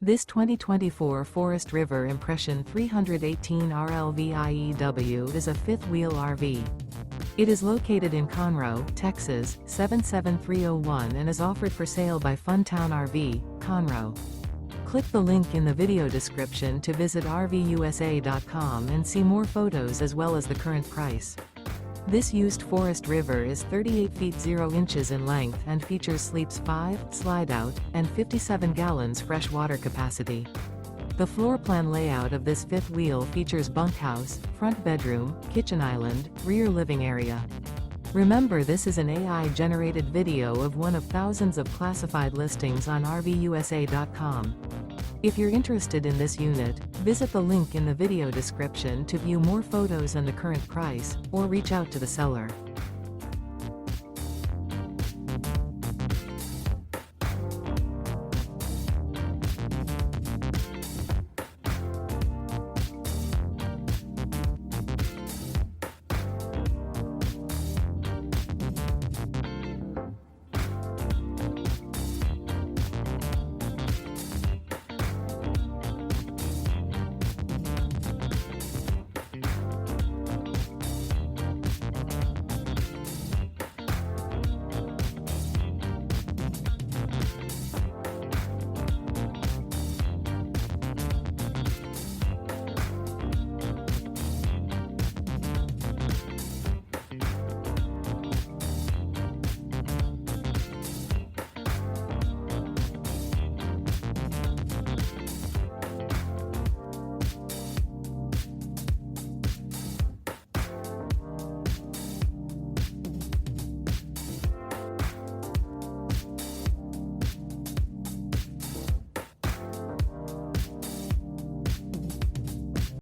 This 2024 Forest River Impression 318 RLVIEW is a fifth-wheel RV. It is located in Conroe, Texas, 77301 and is offered for sale by Funtown RV, Conroe. Click the link in the video description to visit RVUSA.com and see more photos as well as the current price. This used Forest River is 38 feet 0 inches in length and features sleeps 5, slide-out, and 57 gallons fresh water capacity. The floor plan layout of this fifth wheel features bunkhouse, front bedroom, kitchen island, rear living area. Remember, this is an AI-generated video of one of thousands of classified listings on RVUSA.com. If you're interested in this unit, visit the link in the video description to view more photos and the current price, or reach out to the seller.